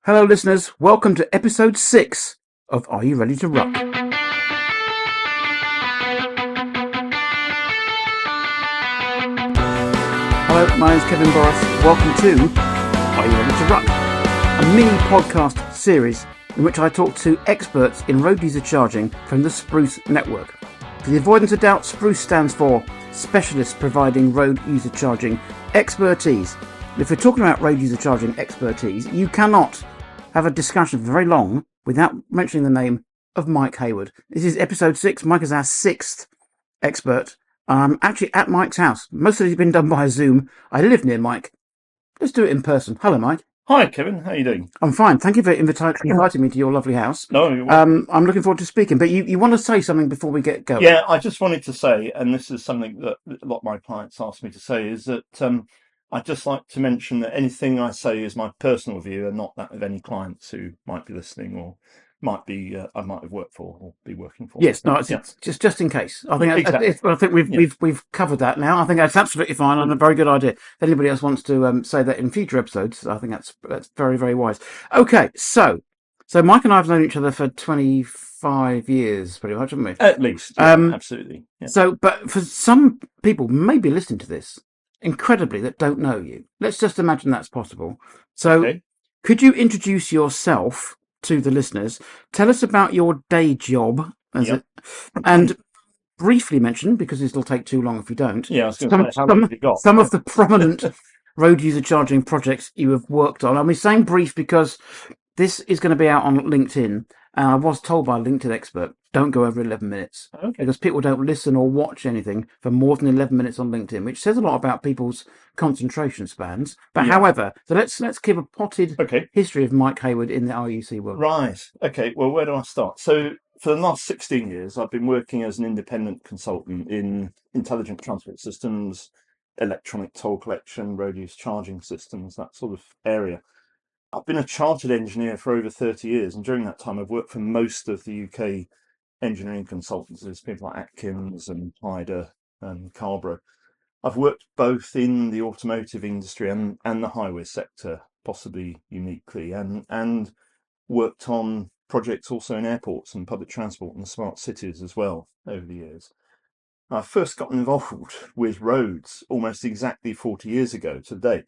Hello, listeners. Welcome to episode 6 of Are You Ready to Ruck? Hello, my name's Kevin Borras. Welcome to Are You Ready to Ruck? A mini podcast series in which I talk to experts in road user charging from the SPRUCE network. For the avoidance of doubt, SPRUCE stands for Specialists Providing Road User Charging Expertise. If we're talking about road user charging expertise, you cannot have a discussion for very long without mentioning the name of Mike Hayward. This is episode 6. Mike is our 6th expert. I'm actually at Mike's house. Most of it has been done by Zoom. I live near Mike. Let's do it in person. Hello, Mike. Hi, Kevin. How are you doing? I'm fine. Thank you for inviting me to your lovely house. No, you're welcome. I'm looking forward to speaking, but you want to say something before we get going? Yeah, I just wanted to say, and this is something that a lot of my clients ask me to say, is that I'd just like to mention that anything I say is my personal view and not that of any clients who might be listening or might be I might have worked for or be working for. Yes, no, it's just in case. I think Exactly. I think we've covered that now. I think that's absolutely fine and a very good idea. If anybody else wants to say that in future episodes, I think that's very, very wise. Okay, so Mike and I have known each other for 25 years, pretty much, haven't we? At least, yeah, absolutely. Yeah. So, but for some people maybe listening to this, incredibly, that don't know you, let's just imagine that's possible. So, Okay. Could you introduce yourself to the listeners? Tell us about your day job, and briefly mention, because this will take too long if we don't. Yeah, I was going to say, how long have you got? Some of the prominent road user charging projects you have worked on. I'll be saying brief because this is going to be out on LinkedIn, and I was told by a LinkedIn expert, don't go over 11 minutes. Okay. Because people don't listen or watch anything for more than 11 minutes on LinkedIn, which says a lot about people's concentration spans. But however, so let's give a potted history of Mike Hayward in the RUC world. Right. Okay. Well, where do I start? So for the last 16 years, I've been working as an independent consultant in intelligent transport systems, electronic toll collection, road use charging systems, that sort of area. I've been a chartered engineer for over 30 years, and during that time I've worked for most of the UK engineering consultancies, people like Atkins and Hyder and Carbro. I've worked both in the automotive industry and the highway sector, possibly uniquely, and worked on projects also in airports and public transport and smart cities as well over the years. I first got involved with roads almost exactly 40 years ago today.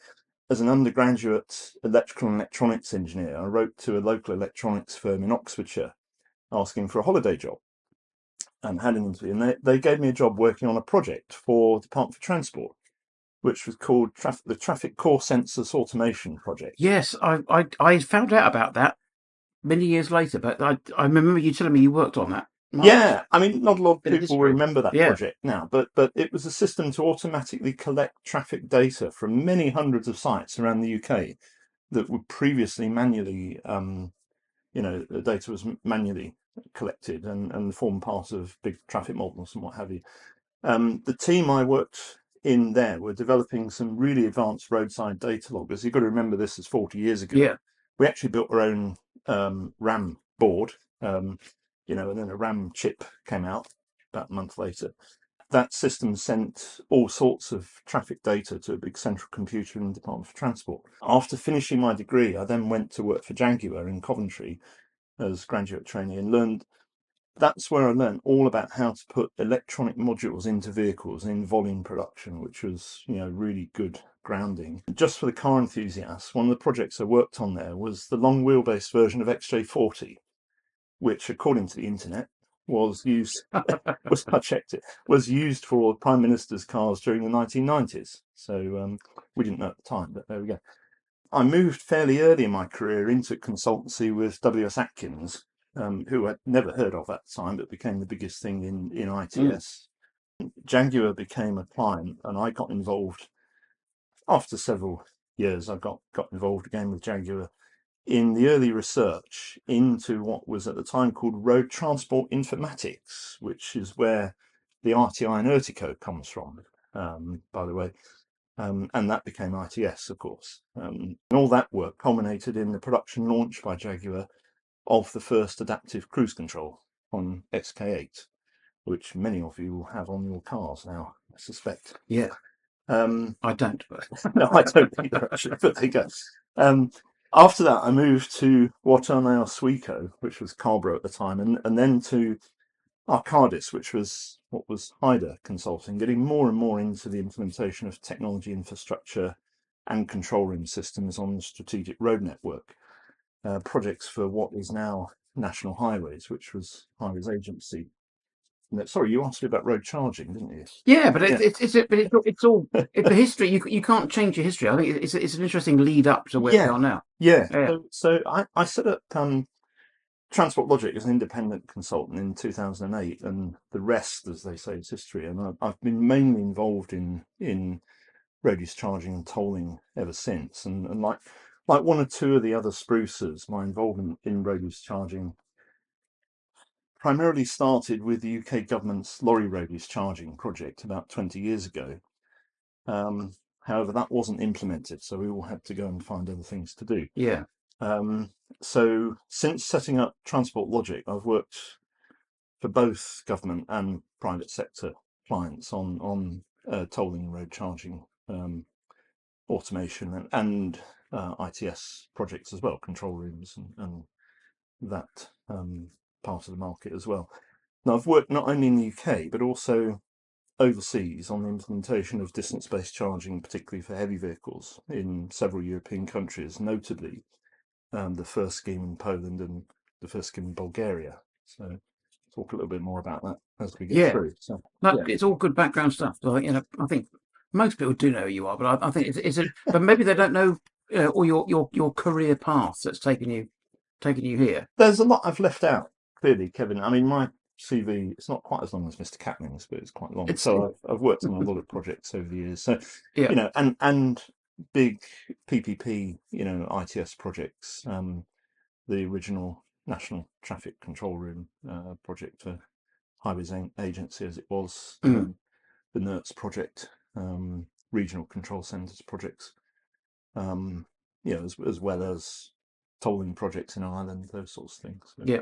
As an undergraduate electrical and electronics engineer, I wrote to a local electronics firm in Oxfordshire asking for a holiday job and had an interview. And they gave me a job working on a project for the Department for Transport, which was called the Traffic Core Sensors Automation Project. Yes, I found out about that many years later, but I remember you telling me you worked on that. Yeah, I mean, not a lot of people remember that project now, but it was a system to automatically collect traffic data from many hundreds of sites around the UK that were previously manually, the data was manually collected and formed part of big traffic models and what have you. The team I worked in there were developing some really advanced roadside data loggers. You've got to remember this is 40 years ago. Yeah. We actually built our own RAM board. And then a RAM chip came out about a month later. That system sent all sorts of traffic data to a big central computer in the Department for Transport. After finishing my degree, I then went to work for Jaguar in Coventry as graduate trainee and that's where I learned all about how to put electronic modules into vehicles in volume production, which was, really good grounding. Just for the car enthusiasts, one of the projects I worked on there was the long wheelbase version of XJ40. Which, according to the internet, was used was used for Prime Minister's cars during the 1990s. So we didn't know at the time, but there we go. I moved fairly early in my career into consultancy with W.S. Atkins, who I'd never heard of at the time, but became the biggest thing in ITS. Jaguar became a client, and I got involved after several years. I got involved again with Jaguar in the early research into what was at the time called road transport informatics, which is where the RTI and Ertico comes from, by the way. And that became ITS, of course. And all that work culminated in the production launch by Jaguar of the first adaptive cruise control on SK8, which many of you will have on your cars now, I suspect. Yeah. I don't. No, I don't either, actually, but there you go. after that, I moved to what are now Sweco, which was Carbro at the time, and then to Arcadis, which was what was Hyder Consulting, getting more and more into the implementation of technology infrastructure and control room systems on the strategic road network. Projects for what is now National Highways, which was Highways Agency. Sorry, you asked me about road charging, didn't you? Yeah, but it's all the history. You can't change your history. I think it's an interesting lead up to where we Yeah, are now. yeah. Yeah, So I set up Transport Logic as an independent consultant in 2008, and the rest, as they say, is history. And I've been mainly involved in road use charging and tolling ever since. And like one or two of the other sprucers, my involvement in road use charging primarily started with the UK government's lorry road use charging project about 20 years ago. However, that wasn't implemented, so we all had to go and find other things to do. yeah, So since setting up Transport Logic, I've worked for both government and private sector clients on tolling and road charging automation and ITS projects as well, control rooms and that part of the market as well. Now, I've worked not only in the UK, but also overseas on the implementation of distance-based charging, particularly for heavy vehicles in several European countries, notably the first scheme in Poland and the first scheme in Bulgaria. So talk a little bit more about that as we get yeah. through. So No, yeah, it's all good background stuff. But I think most people do know who you are. But I think but maybe they don't know all your career path that's taken you here. there's a lot I've left out, clearly, Kevin. I mean, my CV, it's not quite as long as Mr. Catling's, but it's quite long. It's So I've worked on a lot of projects over the years. So, yeah, and big PPP, ITS projects, the original National Traffic Control Room project for Highways Agency, as it was, mm, the NERTS project, regional control centres projects, as well as tolling projects in Ireland, those sorts of things. So, yeah.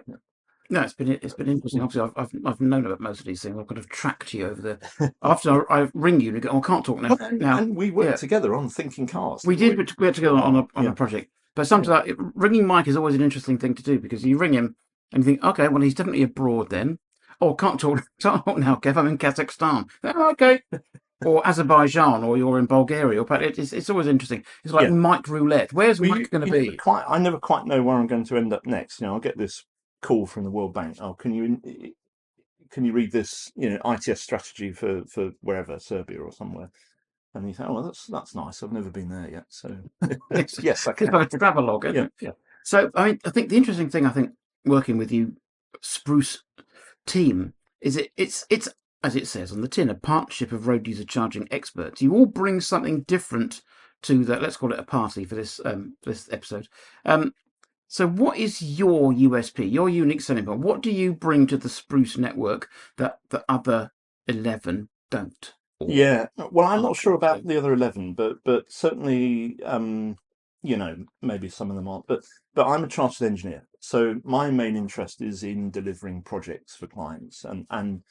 No, it's been interesting. Obviously, I've known about most of these things. I've kind of tracked you over the. After I ring you and go, I can't talk now. Well, and, Now, and we worked yeah, together on Thinking Cars, we didn't did we? we worked For a together on while. a Yeah, project. But yeah, sometimes ringing Mike is always an interesting thing to do because you ring him and you think, okay, well he's definitely abroad then. Oh, can't talk, can't talk now, Kev. I'm in Kazakhstan. Oh, okay. Or Azerbaijan, or you're in Bulgaria. But it's always interesting. It's like yeah. Mike Roulette. Where's Well, Mike going to be? I never quite know where I'm going to end up next. I'll get this call from the World Bank. Oh, can you read this, ITS strategy for wherever, Serbia or somewhere? And you think, oh, well, that's nice. I've never been there yet, so yes, I It's can. like a travelogue, isn't Yeah, it? yeah, So, I mean, I think the interesting thing, working with you, Spruce team, is it's as it says on the tin, a partnership of road user charging experts. You all bring something different to that. Let's call it a party for this episode. So, what is your USP, your unique selling point? What do you bring to the Spruce network that the other 11 don't? Or yeah. Well, I'm not aren't, sure should I about say? the other 11, but certainly, maybe some of them aren't. But I'm a chartered engineer, so my main interest is in delivering projects for clients, and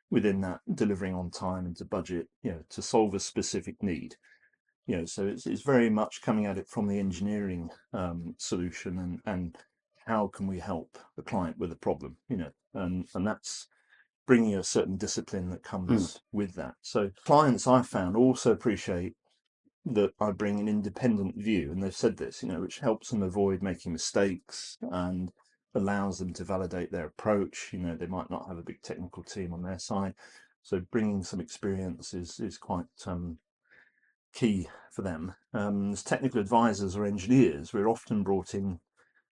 within that, delivering on time and to budget, to solve a specific need. So it's very much coming at it from the engineering solution and how can we help the client with a problem, and that's bringing a certain discipline that Mm, comes with that. So clients I've found also appreciate that I bring an independent view, and they've said this, which helps them avoid making mistakes and allows them to validate their approach. They might not have a big technical team on their side, so bringing some experience is quite key for them. As technical advisors or engineers, we're often brought in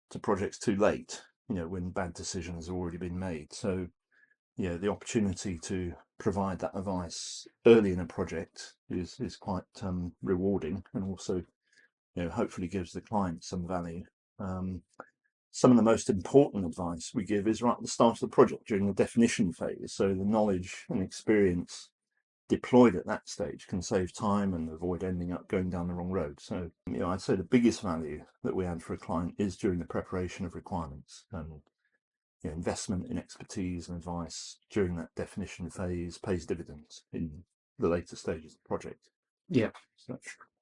to projects too late, when bad decisions have already been made. So, the opportunity to provide that advice early in a project is quite rewarding, and also, hopefully gives the client some value. Some of the most important advice we give is right at the start of the project during the definition phase. So the knowledge and experience deployed at that stage can save time and avoid ending up going down the wrong road. So, I'd say the biggest value that we add for a client is during the preparation of requirements, and investment in expertise and advice during that definition phase pays dividends in the later stages of the project. yeah. So,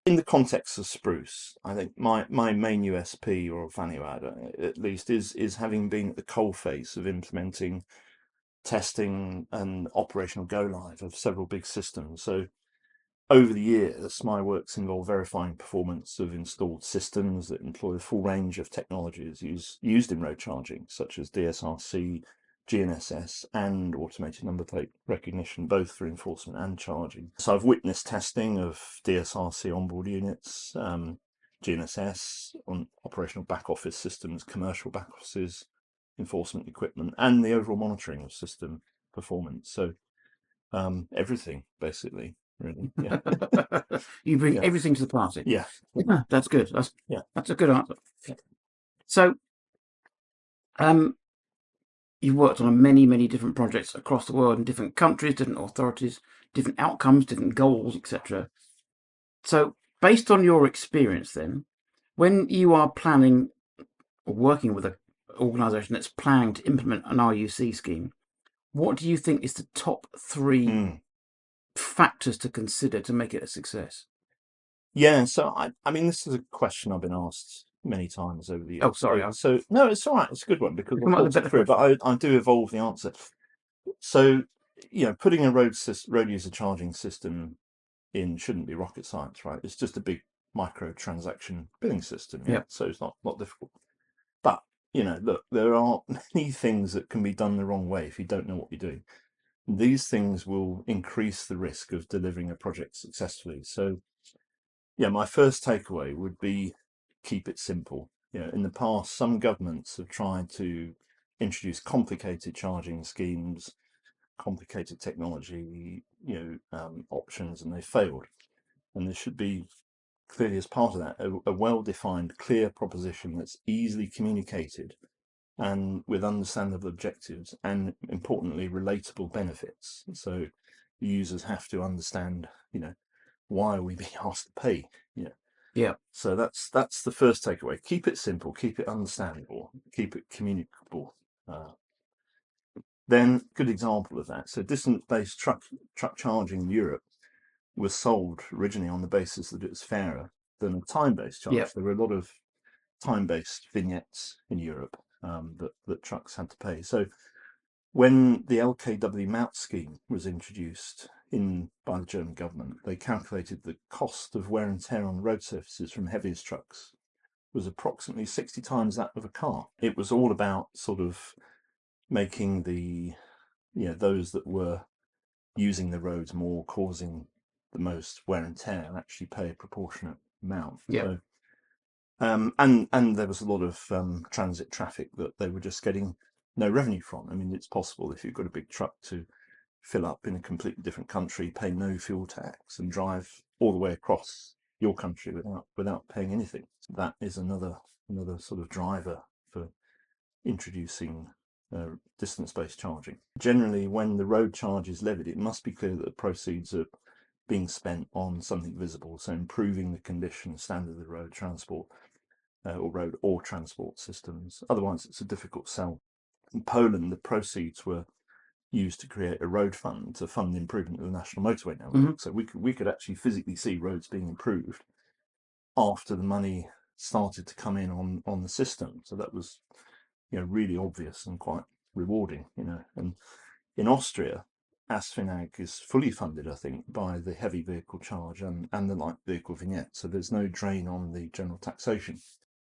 In the context of Spruce, I think my main USP or value add, at least, is having been at the coalface of implementing, testing, and operational go live of several big systems. So over the years, my work's involved verifying performance of installed systems that employ a full range of technologies used in road charging, such as DSRC, GNSS, and automated number plate recognition, both for enforcement and charging. So I've witnessed testing of DSRC onboard units, GNSS on operational back office systems, commercial back offices, enforcement equipment, and the overall monitoring of system performance. So everything, basically. Really, yeah. You bring everything to the party. Yeah, that's good. That's a good answer. Yeah. So, you've worked on many different projects across the world in different countries, different authorities, different outcomes, different goals, etc. So, based on your experience, then, when you are planning or working with an organisation that's planning to implement an RUC scheme, what do you think is the top 3 factors to consider to make it a success? Yeah, so I mean, this is a question I've been asked many times over the years. Oh, sorry. So no, it's all right. It's a good one because Come up with a better but I do evolve the answer. So, putting a road user charging system in shouldn't be rocket science, right? It's just a big microtransaction billing system. Yeah. So it's not difficult. But, look, there are many things that can be done the wrong way if you don't know what you're doing. These things will increase the risk of delivering a project successfully. So, yeah, my first takeaway would be keep it simple. In the past, some governments have tried to introduce complicated charging schemes, complicated technology, options, and they failed. And there should be clearly, as part of that, a well-defined, clear proposition that's easily communicated and with understandable objectives and, importantly, relatable benefits. So users have to understand, why are we being asked to pay? Yeah. So that's the first takeaway. Keep it simple, keep it understandable, keep it communicable. Then, good example of that. So distance-based truck charging in Europe was sold originally on the basis that it was fairer than a time-based charge. Yeah. There were a lot of time-based vignettes in Europe that trucks had to pay. So when the LKW MOUT scheme was introduced by the German government, they calculated the cost of wear and tear on road surfaces from heaviest trucks was approximately 60 times that of a car. It was all about sort of making those that were using the roads more, causing the most wear and tear, actually pay a proportionate amount. Yeah. So, and there was a lot of transit traffic that they were just getting no revenue from. I mean, it's possible if you've got a big truck to fill up in a completely different country, pay no fuel tax, and drive all the way across your country without paying anything. So that is another sort of driver for introducing distance-based charging. Generally, when the road charge is levied, it must be clear that the proceeds are being spent on something visible, so improving the condition standard of the road transport or transport systems. Otherwise, it's a difficult sell. In Poland, the proceeds were used to create a road fund to fund the improvement of the national motorway network. So we could actually physically see roads being improved after the money started to come in on the system. So that was really obvious and quite rewarding. And in Austria, ASFINAG is fully funded, I think, by the heavy vehicle charge and the light vehicle vignette. So there's no drain on the general taxation.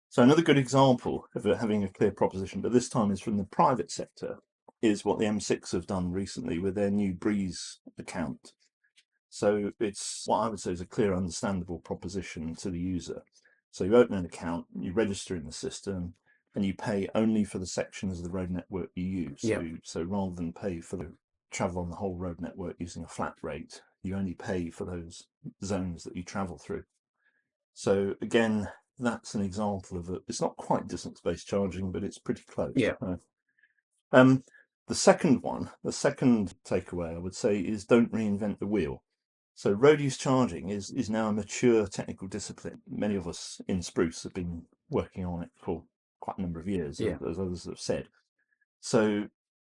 So another good example of having a clear proposition, but this time is from the private sector, is what the M6 have done recently with their new Breeze account. So it's what I would say is a clear, understandable proposition to the user. So you open an account, you register in the system, and you pay only for the sections of the road network you use. So rather than pay for the travel on the whole road network using a flat rate, you only pay for those zones that you travel through. So again, that's an example of it's not quite distance-based charging, but it's pretty close. Yeah. The second takeaway I would say is don't reinvent the wheel. So road use charging is now a mature technical discipline. Many of us in SPRUCE have been working on it for quite a number of years, as others have said. So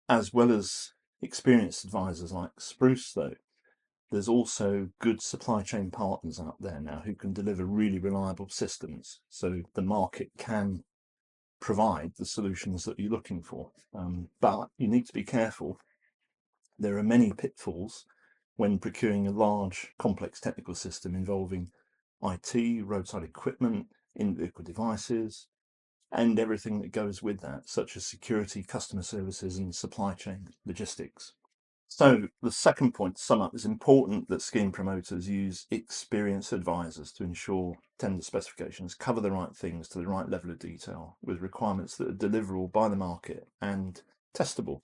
as well as experienced advisors like SPRUCE, though, there's also good supply chain partners out there now who can deliver really reliable systems, so the market can provide the solutions that you're looking for. But you need to be careful. There are many pitfalls when procuring a large, complex technical system involving IT, roadside equipment, in-vehicle devices, and everything that goes with that, such as security, customer services, and supply chain logistics. So the second point to sum up, is important that scheme promoters use experienced advisors to ensure tender specifications cover the right things to the right level of detail, with requirements that are deliverable by the market and testable.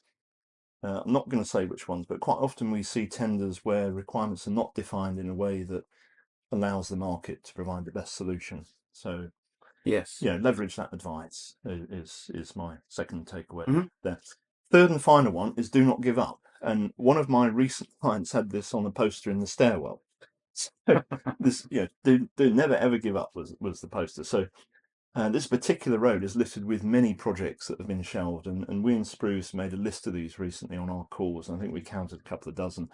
I'm not going to say which ones, but quite often we see tenders where requirements are not defined in a way that allows the market to provide the best solution. So Yes. leverage that advice is my second takeaway Mhm. there. Third and final one is do not give up. And one of my recent clients had this on a poster in the stairwell. So this, do never ever give up was the poster. So this particular road is littered with many projects that have been shelved, and we in Spruce made a list of these recently on our calls. I think we counted a couple of dozen.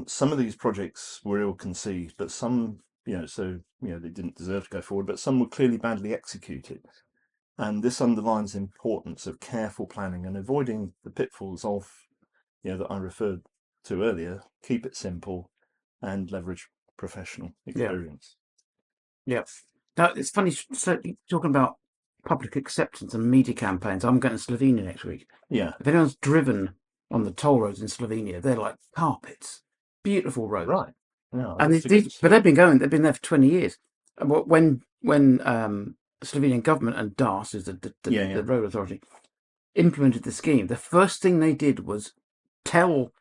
Some of these projects were ill-conceived, but some, they didn't deserve to go forward, but some were clearly badly executed. And this underlines the importance of careful planning and avoiding the pitfalls of, that I referred to earlier. Keep it simple and leverage professional experience. Yeah. Now, it's funny, so talking about public acceptance and media campaigns. I'm going to Slovenia next week. Yeah. If anyone's driven on the toll roads in Slovenia, they're like carpets. Beautiful roads. Right. No, and but they've been there for 20 years. When the Slovenian government and DAS, is the road authority, implemented the scheme, the first thing they did was tell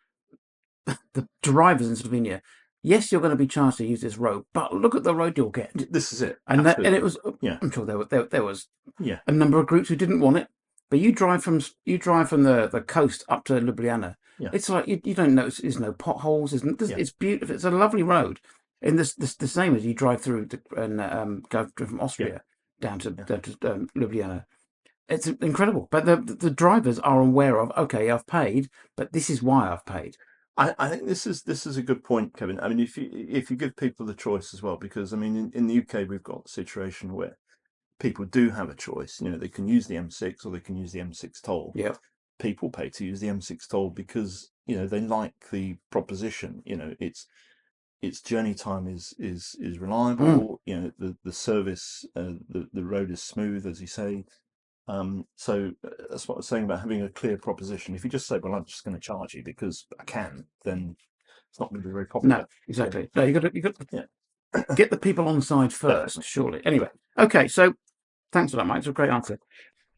the drivers in Slovenia, yes, you're going to be charged to use this road, but look at the road you'll get. This is it. And it was, I'm sure there was a number of groups who didn't want it, but you drive from the coast up to Ljubljana. Yeah. It's like you don't notice. There's no potholes. It's beautiful. It's a lovely road. And the same as you drive through and go from Austria down to Ljubljana. It's incredible. But the drivers are aware of, okay, I've paid, but this is why I've paid. I think this is a good point, Kevin. I mean, if you give people the choice as well, because I mean, in the UK we've got a situation where people do have a choice. They can use the M6 or they can use the M6 toll. Yeah. People pay to use the M6 toll because they like the proposition. Its journey time is reliable. The service, the road is smooth, as you say. So that's what I was saying about having a clear proposition. If you just say, well, I'm just going to charge you because I can, then it's not going to be very popular. No, exactly. No, you got to get the people on side first, surely. Anyway, okay, so thanks for that, Mike. It's a great answer.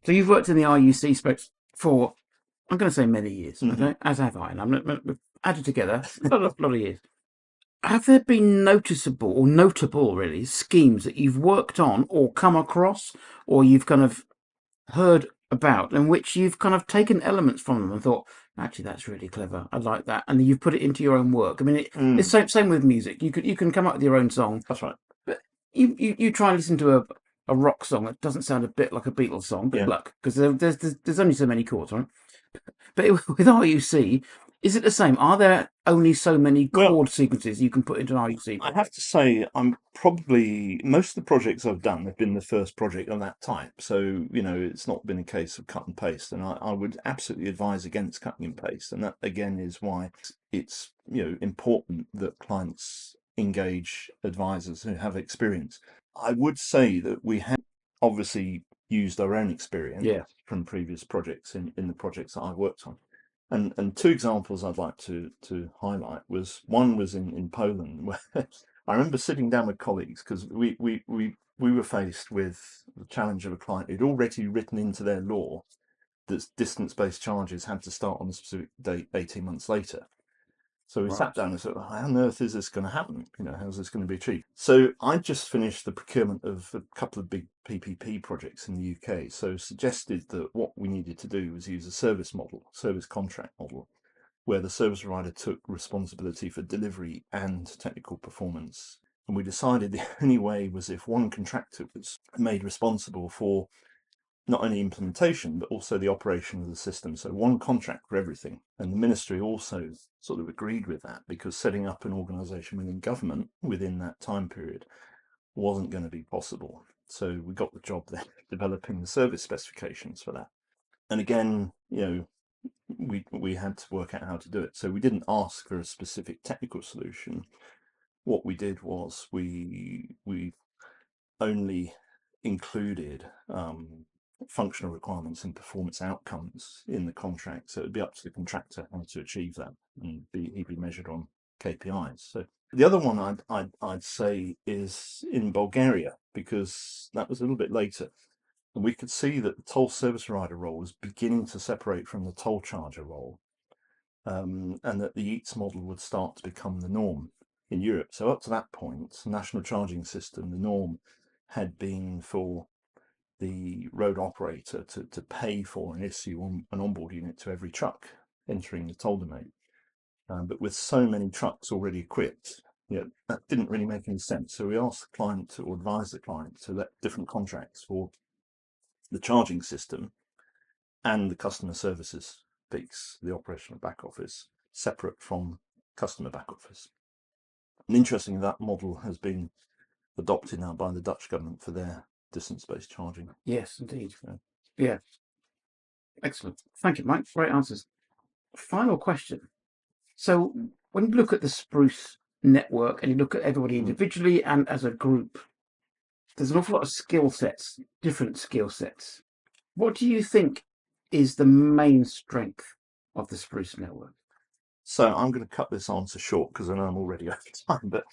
So you've worked in the RUC space for, I'm going to say many years, okay? As have I, and I'm added together a lot of years. Have there been noticeable or notable, really, schemes that you've worked on or come across or you've kind of heard about in which you've kind of taken elements from them and thought, actually, that's really clever. I like that. And you've put it into your own work. I mean, it's same with music. You can come up with your own song. That's right. But you try and listen to a rock song that doesn't sound a bit like a Beatles song. Good luck, because there's only so many chords, right? But with RUC, is it the same? Are there only so many chord sequences you can put into an RUC? I have to say, most of the projects I've done have been the first project of that type. So, it's not been a case of cut and paste. And I would absolutely advise against cutting and paste. And that, again, is why it's, important that clients engage advisors who have experience. I would say that we have obviously used our own experience from previous projects in the projects that I've worked on. And two examples I'd like to highlight one was in Poland, where I remember sitting down with colleagues because we were faced with the challenge of a client who'd already written into their law that distance-based charges had to start on a specific date 18 months later. So we sat down and said, how on earth is this going to happen? How's this going to be achieved? So I just finished the procurement of a couple of big PPP projects in the UK. So suggested that what we needed to do was use a service contract model, where the service provider took responsibility for delivery and technical performance. And we decided the only way was if one contractor was made responsible for not only implementation, but also the operation of the system. So one contract for everything. And the ministry also sort of agreed with that, because setting up an organisation within government within that time period wasn't going to be possible. So we got the job there, developing the service specifications for that. And again, we had to work out how to do it. So we didn't ask for a specific technical solution. What we did was we only included functional requirements and performance outcomes in the contract. So it'd be up to the contractor how to achieve that, and he'd be measured on KPIs. So the other one I'd say is in Bulgaria, because that was a little bit later. And we could see that the toll service provider role was beginning to separate from the toll charger role, and that the EATS model would start to become the norm in Europe. So up to that point, national charging system, the norm had been for the road operator to pay for and issue an onboard unit to every truck entering the toll domain. But with so many trucks already equipped, that didn't really make any sense. So we asked the client or advised the client to let different contracts for the charging system and the customer services piece, the operational back office, separate from customer back office. And interestingly, that model has been adopted now by the Dutch government for their distance-based charging. Yes, indeed. Yeah. Excellent. Thank you, Mike. Great answers. Final question. So when you look at the SPRUCE network and you look at everybody individually and as a group, there's an awful lot of skill sets, different skill sets. What do you think is the main strength of the SPRUCE network? So I'm going to cut this answer short because I know I'm already over time, but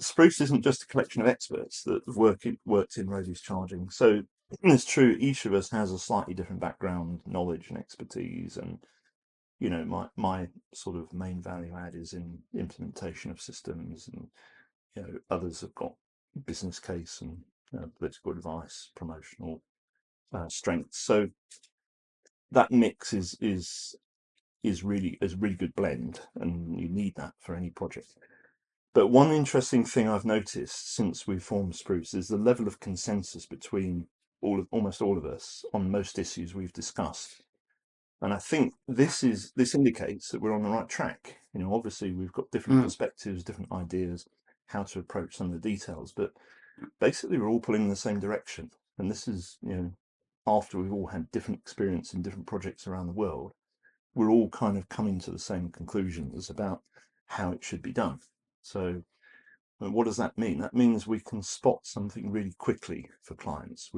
SPRUCE isn't just a collection of experts that have worked in roadies charging. So it's true, each of us has a slightly different background, knowledge and expertise. And, my sort of main value add is in implementation of systems, and, others have got business case and political advice, promotional strengths. So that mix is really a really good blend, and you need that for any project. But one interesting thing I've noticed since we formed SPRUCE is the level of consensus between almost all of us on most issues we've discussed. And I think this indicates that we're on the right track. Obviously we've got different perspectives, different ideas, how to approach some of the details, but basically we're all pulling in the same direction. And this is, after we've all had different experience in different projects around the world, we're all kind of coming to the same conclusions about how it should be done. So what does that mean? That means we can spot something really quickly for clients.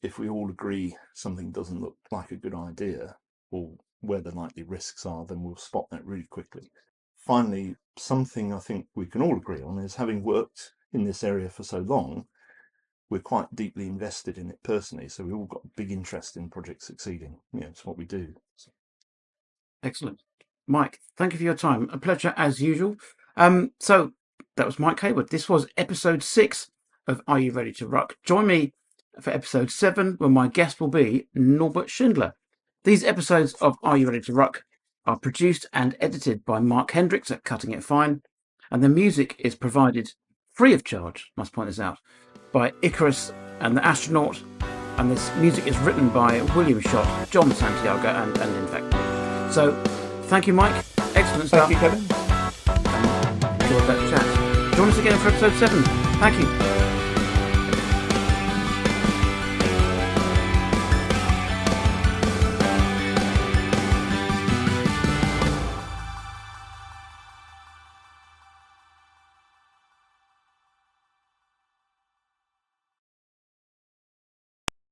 If we all agree something doesn't look like a good idea, or where the likely risks are, then we'll spot that really quickly. Finally, something I think we can all agree on is, having worked in this area for so long, we're quite deeply invested in it personally. So we've all got a big interest in projects succeeding. It's what we do. So. Excellent. Mike, thank you for your time. A pleasure as usual. So that was Mike Hayward. This was episode 6 of Are You Ready to Ruc? Join me for episode 7, when my guest will be Norbert Schindler. These episodes of Are You Ready to Ruc are produced and edited by Mark Hendricks at Cutting It Fine, and the music is provided free of charge, must point this out, by Icarus and the Astronaut, and this music is written by William Schott, John Santiago, and in fact me. So thank you, Mike. Excellent stuff. Thank you, Kevin. And enjoyed that chat. Join us again for episode 7. Thank you.